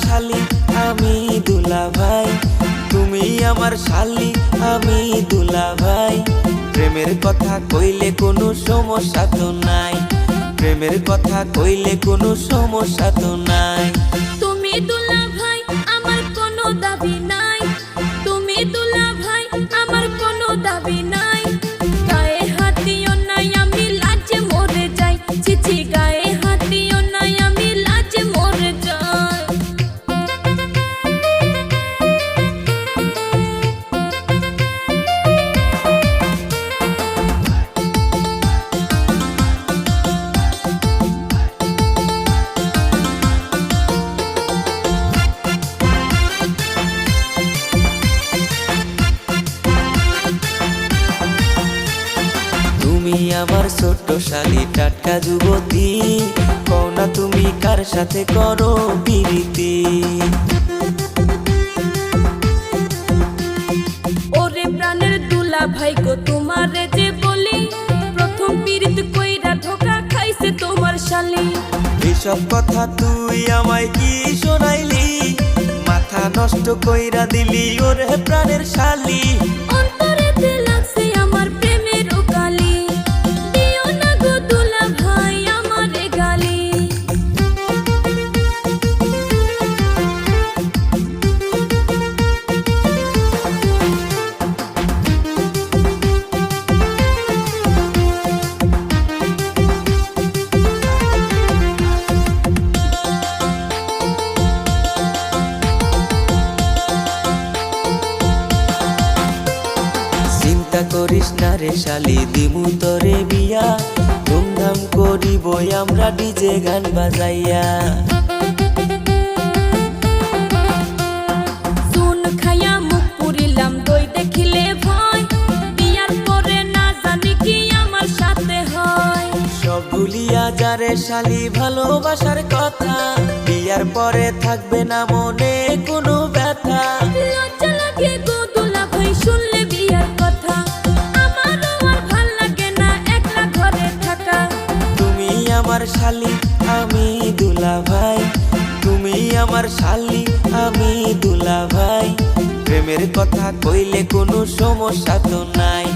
শালি আমি দুলাভাই, তুমি আমার শালি আমি দুলাভাই। প্রেমের কথা কইলে কোনো সমস্যা তো নাই, প্রেমের কথা কইলে কোনো সমস্যা তো নাই। তুমি দুলাভাই আমার কোনো দাবি নাই, তুমি দুলাভাই আমার কোনো দাবি নাই। গায়ে হাতিও নাই আমি লাজে মরে যাই, চিঠি গায়ে হাতিও নাই আমি লাজে মরে যাই। তুমি আমার ছোট্ট শালি টাটকা যুবতী, কওনা তুমি কার সাথে করো প্রীতি। ওরে প্রাণের দুলাভাই গো তোমারে যে বলি, প্রথম পীড়িত কইরা ধোকা খাইছে তোমার শালি। এসব কথা তুই আমায় কি শোনাইলি, মাথা নষ্ট কইরা দিলি ওরে প্রাণের শালি। অন্তরেতে লাগছে আমার প্রেমের কালি, দিও না গো দুলাভাই আমারে গালি। চিন্তা করিস না রে শালি, দিমু তোরে বিয়া, ধুমধাম করিব আমরা ডিজে গান বাজাইয়া। চুন খাইয়া মুখ পুরিলাম দই দেখিলে ভয়, বিয়ার পরে না জানি কি আমার সাথে হয়। সব ভুলিয়া যারে শালি ভালোবাসার কথা, বিয়ার পরে থাকবে না মনে কোনো ব্যথা। লজ্জা লাগে গো দুলাভাই শুনলে বিয়ার কথা, আমারও আর ভাল লাগে না একলা ঘরে থাকা। তুমি আমার শালি আমি দুলাভাই, তুমি আমার শালি আমি দুলাভাই। প্রেমের কথা কইলে কোনো সমস্যা তো নাই,